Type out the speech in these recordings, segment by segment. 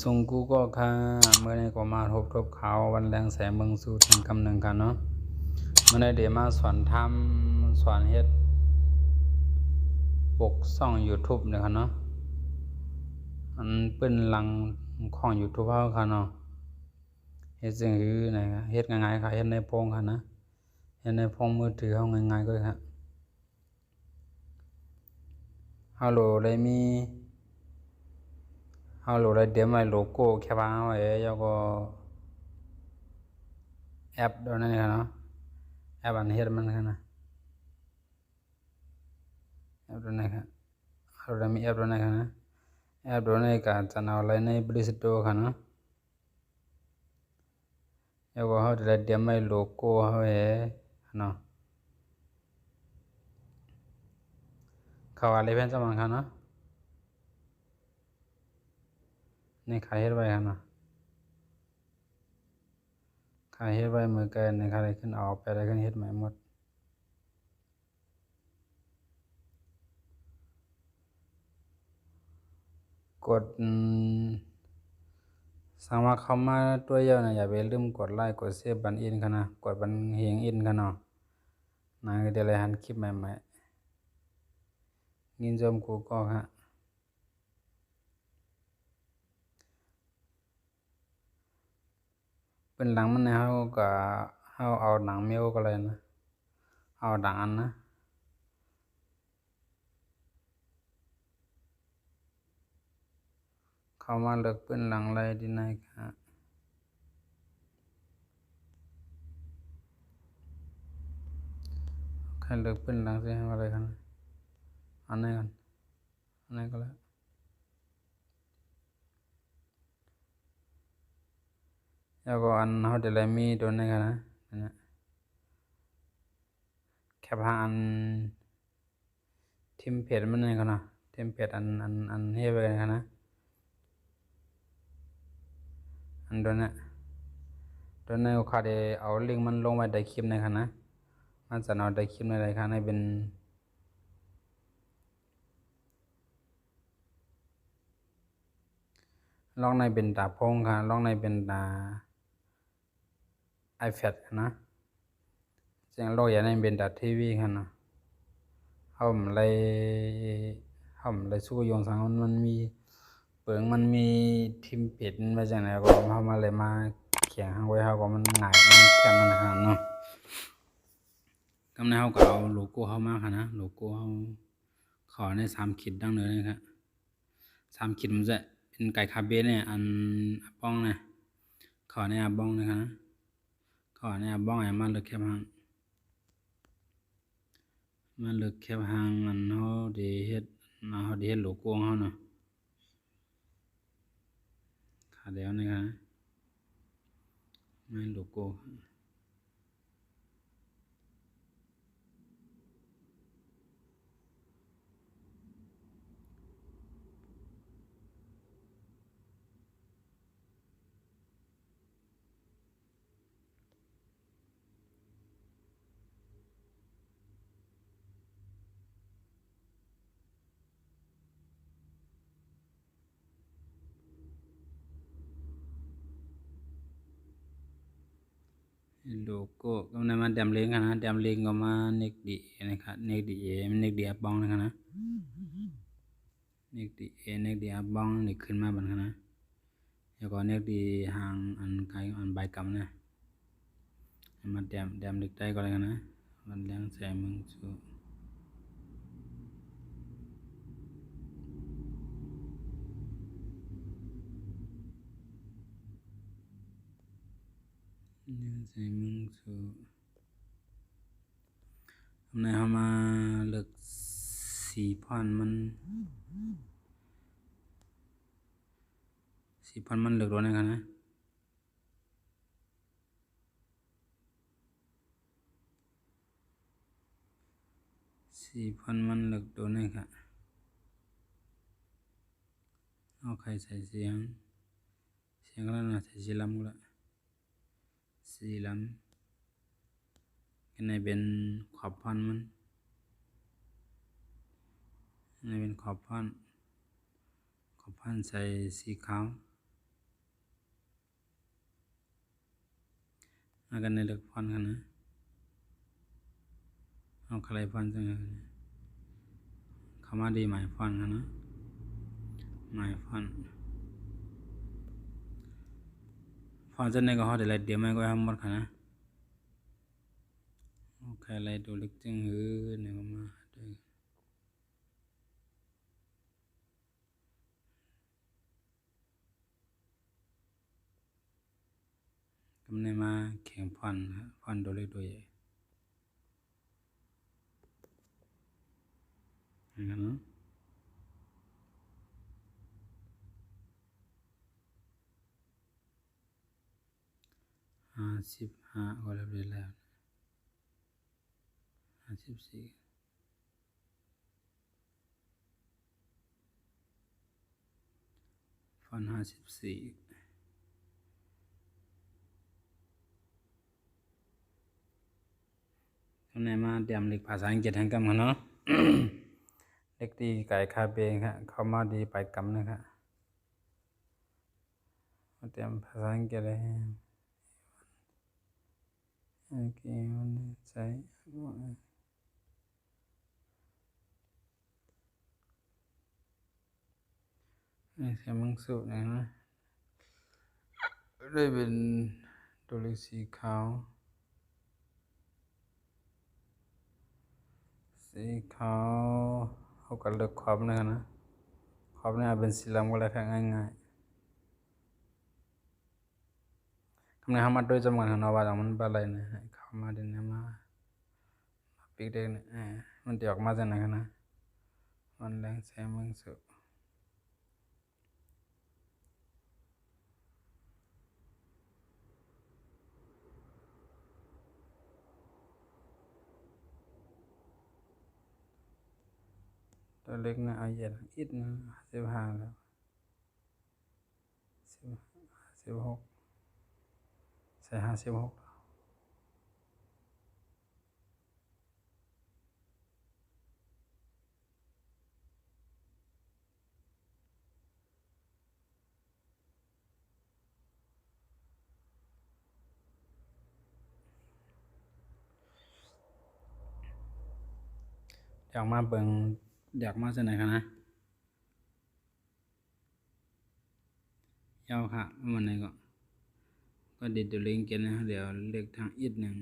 ซุงกูก็ค่ะเมื่อในก็มาทบข่าววันแรงแสงเมืองสู่ถึงกำหนึ่งกันเนาะเมื่อในเดี๋ยวมาสอนทำสอนเฮ็ดปกช่อง YouTube เนี่ยค่ะเนาะอันเป็นหลังของ YouTube เฮาค่ะเนาะเฮ็ดจังคือไหนค่ะเฮ็ดง่ายๆค่ะเฮ็ดในโพงค่ะนะเฮ็ดในโพงมือถือเฮาง่ายๆก็ค่ะเฮาโหลดได้มีเฮาโหลดได้เดี๋ยวมาโลโก้แค่ว่าเฮาแล้วก็แอปตัวนั้นค่ะเนาะแอปอันเฮ็ดมันค่ะนะแอปตัวนั้นค่ะเฮาได้มีแอปตัวนั้นค่ะนะแอปตัวนั้นก็จะเอาไว้ใน Play Store ค่ะเนาะแล้วก็เฮาได้เดี๋ยวมาโลโก้เฮาเนาะเข้าอะไรเพิ่นจะมันค่ะเนาะนี่ขายเฮ็ดไว้ค่ะเนาะขายเฮ็ดไว้มื้อก่นี่ค่ะได้ขึ้นเอาไปได้ขึ้นเฮ็ดใหม่หมดกดสั่งว่าเข้ามาตัวยาวนะอย่าไปลืมกดไลค์กดแชร์บันอินค่ะนะกดบันเฮงอินค่ะเนาะนะก็ได้หันคลิปใหม่ๆยินชมกูก็ค่ะเป็นหลังมันเฮาก็เฮาเอาหนังแมวก็เลยนะเอาดังอันนะเข้ามาเลือกเป็นหลังไรดีไหนค่ะใครเลือกเป็นหลังสิอะไรกันอันไหนกันอันไหนก็แล้วแล้วก็อันเฮาได้เลยมีตัวนี้กันนะแคปหาอันทิมเพจมันนี่กันนะทิมเพจอันเฮ็ดไว้กันนะอันตัวนี้ก็ขาได้เอาลิงก์มันลงไว้ใต้คลิปในค่ะนะมันจะเอาใต้คลิปในรายการให้เป็นลองในเป็นตาพงค่ะลองในเป็นตา iPad นะจังลองอย่างในเป็นตาทีวีค่ะนะเฮาเลยสู้ยงสังมันมีเปิงมันมีทิมเพจมาจังได๋ก็เฮามาเลยมาเขียนเฮาไว้เฮาก็มันง่ายมันแค่นั้นค่ะเนาะกำในเฮาก็เอาโลโก้เฮามาค่ะนะโลโก้เฮาขอใน3ขีดดังเด้อนะครับ3ขีดมันจะเป็นไก่คาเบเนี่ยอันอะป้องเนี่ยขอในอะบ้องนะคะขอในอะบ้องให้มาเลือกแคปหางมาเลือกแคปหางอันเฮาได้เฮ็ดโลโก้เฮาเนาะค่ะเดี๋ยวนะคะมาโลโก้โลโก้ก็นำมาแดมลิงก์นะแดมลิงก์ก็มาเน็กดีนะครับเน็กดีมันเน็กดีอะบ้องนะคะนะเน็กดีอะบ้องนี่ขึ้นมาบัดนะแล้วก็เน็กดีหางอันไกอันใบกำนะมาแดมลิกได้ก็เลยนะวันแรงแสงเมืองสู่แสงเมืองสู่ในเฮามาเลือกสีพอนมันเลือกตัวไหนกันนะสีพอนมันเลือกตัวไหนค่ะเอาใครใส่เสียงก็แล้วนะใส่สีลำก็แล้วสีลำกันในเป็นขอบพอนมันในเป็นขอบพอนใส่สีขาว akan nelek fon kanaเอาใครฟอนจังคำว่าดีหมายฟอนkanaหมายฟอนจะในก็ฮอดไลท์เดียวไม่ก็ทำหมดkanaโอเคไลท์ดูเล็กจังเนี่ยก็มาด้วยกำเนิดมาแข่งฟอนดูเล็กดูใหญ่กันเนาะ55ก็เรียบร้อยแล้ว54ฟอน54กำเนิดมาเตรียมเล็กภาษาอังกฤษให้กันเนาะ เล็กดีไก่คาเบงครับเขามาดีไปกำนะครับมาเตรียมภาษาอังกฤษเลยโอเควันนี้ใช้ใช้มังสุนะได้เป็นตัวเล็กสีขาวเขาก็เลือกขอบนะขอบเนี่ยเป็นสีเหลืองก็เลยง่ายคำนี้ทำมาด้วยจำกันนะว่าแต่มันเป็นอะไรนะเข้ามาเดินมาปีกเด็กเนี่ยมันจะออกมาจากไหนกันนะมันแรงใช้มังสุตัวเล็กนะเอาใหญ่อิดนะ15แล้ว16ใส่56อยากมาเบิ่งอยากมาจากไหนกันนะยาวค่ะมันไหนก็ดิดตัวเล็กกันนะเดี๋ยวเล็กทางอิดหนึ่ง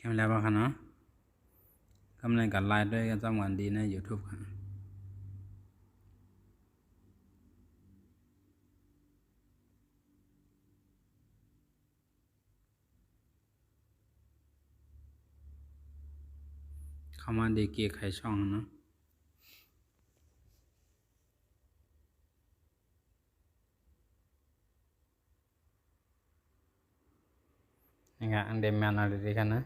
แค่แล้วบ้างค่ะเนาะกำลังกันไลน์ด้วยกันจังหวะดีใน YouTube ค่ะเข้ามาดีเกียร์ใครช่องเนาะนี่ค่ะอันเดมแมนอะไรดีกันนะ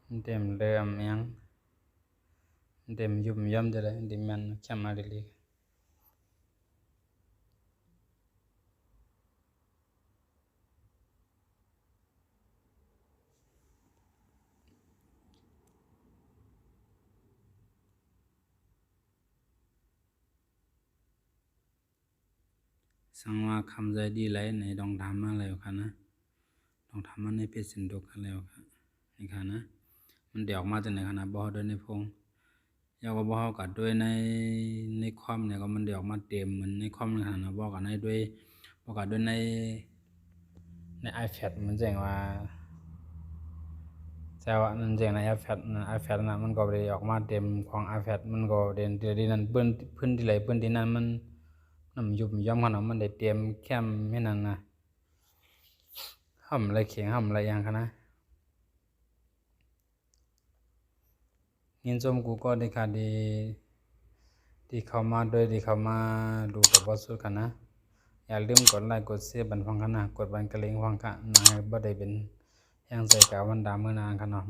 อันเดมเริ่มยังอันเดมยุ่มย่ำจะได้อันเดมแมนแค่มาดีสังว่าคำใจดีไรในดองทำมาแล้วค่ะนะดองทำมาในเพจสินดกกันแล้วค่ะนี่ค่ะนะมันเดี๋ยวออกมาจากไหนค่ะนะบ่ด้วยในพงยาวก็บ่กัดด้วยในความเนี่ยก็มันเดี๋ยวออกมาเต็มเหมือนในความค่ะนะบ่กันในด้วยบ่กัดด้วยใน iPad มันแจ้งว่าแต่ว่านั่นแจ้งใน iPad นะมันก็บ่ได้ออกมาเต็มของ iPad มันก็เด่นที่นั้นเปิ้นพื้นที่ไหลเปิ้นที่นั้นมันยุบย่อมขนาดมันได้เตรียมแคมให้นั่นนะห่ำอะไรเขียงห่ำอะไรอย่างคะนะเงินจมกูก็ได้ขาดดี ที่เข้ามาด้วยที่เข้ามาดูกับบ่สุดกันนะอย่าลืมกดไลค์กดแชร์บันฟังกันนะกดบันกระเลงฟังกันนะให้บ่ได้เป็นแรงใจกาวันดามื้อหน้ากันเนาะ